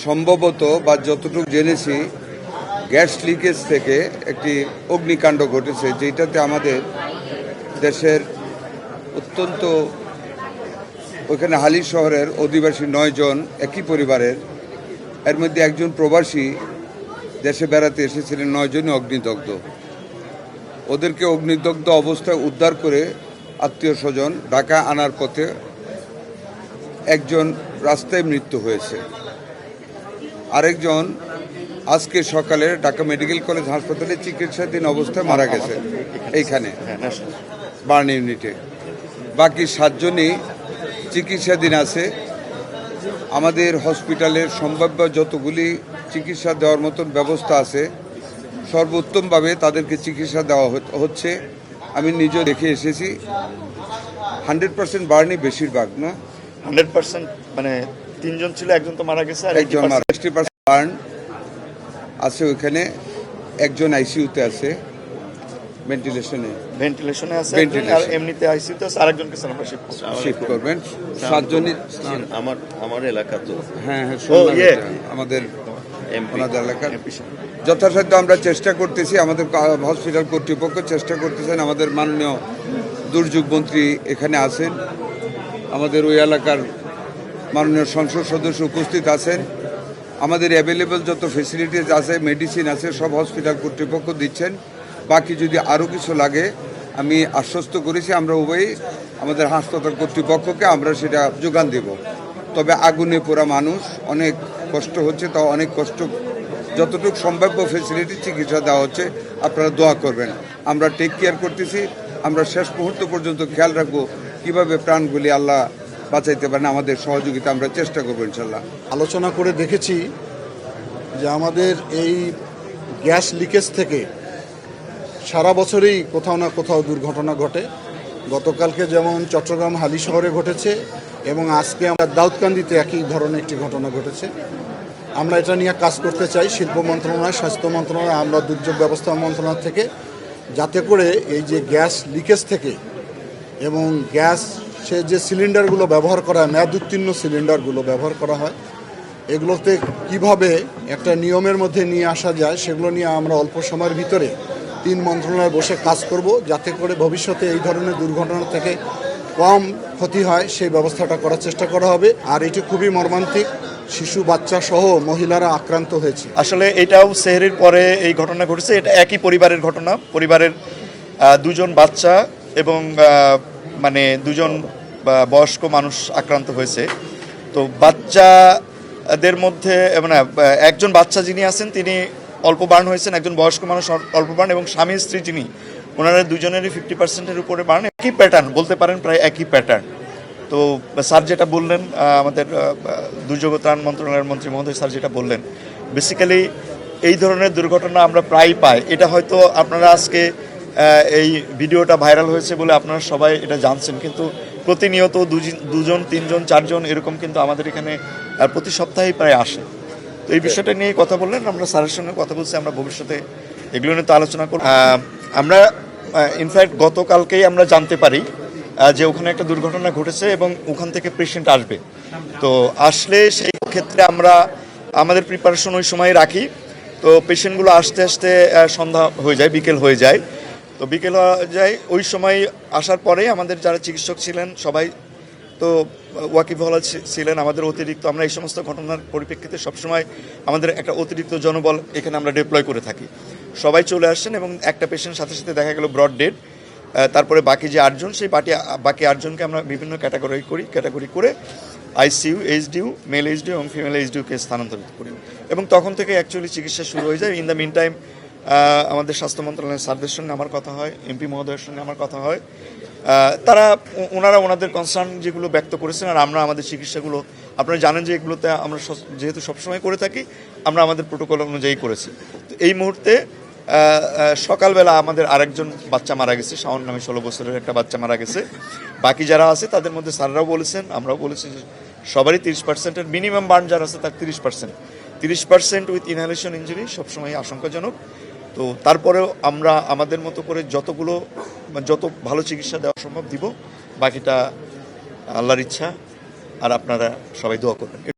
সম্ভবত বা যতটুকু জেনেছি গ্যাস লিকেজ থেকে একটি অগ্নিকাণ্ড ঘটেছে, যেটাতে আমাদের দেশের অত্যন্ত ওইখানে হালি শহরের অধিবাসী 9 জন একই পরিবারের, এর মধ্যে একজন প্রবাসী দেশে বেড়াতে এসেছিলেন। 9 জনই অগ্নিদগ্ধ। ওদেরকে অগ্নিদগ্ধ অবস্থায় উদ্ধার করে আত্মীয় স্বজন ঢাকা আনার পথে একজন রাস্তায় মৃত্যু হয়েছে, আরেকজন আজকে সকালে ঢাকা মেডিকেল কলেজ হাসপাতালে চিকিৎসাধীন অবস্থায় মারা গেছে এইখানে বার্ন ইউনিটে। বাকি 7 জনই চিকিৎসাধীন আছে। আমাদের হসপিটালের সম্ভাব্য যতগুলি চিকিৎসা দেওয়ার মতন ব্যবস্থা আছে সর্বোত্তমভাবে তাদেরকে চিকিৎসা দেওয়া হচ্ছে। আমি নিজে দেখে এসেছি। 100% বার্নই বেশিরভাগ, না 100% মানে 3 জন ছিল, একজন তো মারা গেছে আর একজন 60% বার্ন আছে। ওইখানে একজন আইসিইউতে আছে, ভেন্টিলেশনে আছে, আর এমনিতে আইসিইউতে আছে, আরেকজনকে আমরা শিফট করবেন। 7 জনই আমার এলাকা তো হ্যাঁ আমাদের ওনাদের এলাকার। যথাসাধ্য আমরা চেষ্টা করতেছি, আমাদের হসপিটাল কর্তৃপক্ষ চেষ্টা করতেছেন। আমাদের মাননীয় দুর্যোগ মন্ত্রী এখানে আছেন, আমাদের ওই এলাকার মাননীয় সংসদ সদস্য উপস্থিত আছেন। আমাদের অ্যাভেলেবল যত ফেসিলিটিস আছে, মেডিসিন আছে, সব হসপিটাল কর্তৃপক্ষ দিচ্ছেন। বাকি যদি আরও কিছু লাগে আমি আশ্বস্ত করেছি, আমরা উভয়ই আমাদের হাসপাতাল কর্তৃপক্ষকে আমরা সেটা যোগান দেব। তবে আগুনে পোড়া মানুষ, অনেক কষ্ট হচ্ছে, তাও অনেক কষ্ট যতটুকু সম্ভাব্য ফেসিলিটি চিকিৎসা দেওয়া হচ্ছে। আপনারা দোয়া করবেন, আমরা টেক কেয়ার করতেছি। আমরা শেষ মুহূর্ত পর্যন্ত খেয়াল রাখবো কীভাবে প্রাণগুলি আল্লাহ বাঁচাইতে পারেন। আমাদের সহযোগিতা আমরা চেষ্টা করবো ইনশাল্লাহ। আলোচনা করে দেখেছি যে আমাদের এই গ্যাস লিকেজ থেকে সারা বছরেই কোথাও না কোথাও দুর্ঘটনা ঘটে। গতকালকে যেমন চট্টগ্রাম হালি শহরে ঘটেছে এবং আজকে আমরা দাউদকান্দিতে একই ধরনের একটি ঘটনা ঘটেছে। আমরা এটা নিয়ে কাজ করতে চাই শিল্প মন্ত্রণালয়, স্বাস্থ্য মন্ত্রণালয়, আমরা দুর্যোগ ব্যবস্থাপনা মন্ত্রণালয় থেকে, যাতে করে এই যে গ্যাস লিকেজ থেকে এবং গ্যাসের যে সিলিন্ডারগুলো ব্যবহার করা হয়, মেয়াদ উত্তীর্ণ সিলিন্ডারগুলো ব্যবহার করা হয়, এগুলোতে কিভাবে একটা নিয়মের মধ্যে নিয়ে আসা যায় সেগুলো নিয়ে আমরা অল্প সময়ের ভিতরে 3 মন্ত্রণালয়ে বসে কাজ করব, যাতে করে ভবিষ্যতে এই ধরনের দুর্ঘটনা থেকে কম ক্ষতি হয় সেই ব্যবস্থাটা করার চেষ্টা করা হবে। আর এটি খুবই মর্মান্তিক, শিশু বাচ্চা সহ মহিলারা আক্রান্ত হয়েছে। আসলে এটাও সেহরির পরে এই ঘটনা ঘটেছে। এটা একই পরিবারের ঘটনা। পরিবারের 2 জন বাচ্চা এবং মানে 2 জন বয়স্ক মানুষ আক্রান্ত হয়েছে। তো বাচ্চাদের মধ্যে মানে একজন বাচ্চা যিনি আছেন তিনি অল্প বার্ন হয়েছেন, একজন বয়স্ক মানুষ অল্প বার্ন, এবং স্বামী স্ত্রী যিনি, ওনারা 2 জনেরই 50%-এর উপরে বার্ন। একই প্যাটার্ন বলতে পারেন, প্রায় একই প্যাটার্ন। তো স্যার যেটা বললেন, আমাদের দুর্যোগ ত্রাণ মন্ত্রণালয়ের মন্ত্রী মহোদয় স্যার যেটা বললেন, বেসিক্যালি এই ধরনের দুর্ঘটনা আমরা প্রায় পাই। এটা হয়তো আপনারা আজকে এই ভিডিওটা ভাইরাল হয়েছে বলে আপনারা সবাই এটা জানছেন, কিন্তু প্রতিনিয়ত 2 জন 3 জন 4 জন এরকম কিন্তু আমাদের এখানে প্রতি সপ্তাহেই প্রায় আসে। তো এই বিষয়টা নিয়ে কথা বললেন, আমরা স্যারের সঙ্গে কথা বলছি, আমরা ভবিষ্যতে এগুলো নিয়ে তো আলোচনা করব। আমরা ইনফ্যাক্ট গতকালকেই আমরা জানতে পারি যে ওখানে একটা দুর্ঘটনা ঘটেছে এবং ওখান থেকে পেশেন্ট আসবে। তো আসলে সেই ক্ষেত্রে আমরা আমাদের প্রিপারেশন ওই সময় রাখি। তো পেশেন্টগুলো আসতে আসতে সন্ধ্যা হয়ে যায়, বিকেল হয়ে যায়। তো বিকেল হয়ে যায়, ওই সময় আসার পরে আমাদের যারা চিকিৎসক ছিলেন সবাই তো ওয়াকিবহাল ছিলেন। আমাদের অতিরিক্ত, আমরা এই সমস্ত ঘটনার পরিপ্রেক্ষিতে সবসময় আমাদের একটা অতিরিক্ত জনবল এখানে আমরা ডিপ্লয় করে থাকি। সবাই চলে আসছেন এবং একটা পেশেন্ট সাথে সাথে দেখা গেল ব্রড ডেড। তারপরে বাকি যে 8 জন, সেই বাকি 8 জনকে আমরা বিভিন্ন ক্যাটাগরি করে আইসিইউ, এইচডিইউ, মেল এইচডিইউ এবং ফিমেল এইচডিইউকে স্থানান্তরিত করি, এবং তখন থেকে অ্যাকচুয়ালি চিকিৎসা শুরু হয়ে যায়। ইন দ্য মিন টাইম আমাদের স্বাস্থ্য মন্ত্রণালয়ের স্যারদের সঙ্গে আমার কথা হয়, এমপি মহোদয়ের সঙ্গে আমার কথা হয়। ওনারা ওনাদের কনসার্ন যেগুলো ব্যক্ত করেছেন, আর আমরা আমাদের চিকিৎসাগুলো, আপনারা জানেন যে এগুলোতে আমরা যেহেতু সবসময় করে থাকি, আমরা আমাদের প্রোটোকল অনুযায়ী করেছি। তো এই মুহূর্তে সকালবেলা আমাদের আরেকজন বাচ্চা মারা গেছে, শাওন নামে 16 বছরের একটা বাচ্চা মারা গেছে। বাকি যারা আছে তাদের মধ্যে স্যাররাও বলেছেন, আমরাও বলেছি যে সবারই 30%-এর মিনিমাম বার্ন যারা আছে তার 30% উইথ ইনহেলেশন ইঞ্জুরি সবসময় আশঙ্কাজনক। তো তারপরেও আমরা আমাদের মতো করে যত ভালো চিকিৎসা দেওয়া সম্ভব দিব, বাকিটা আল্লাহর ইচ্ছা। আর আপনারা সবাই দোয়া করবেন।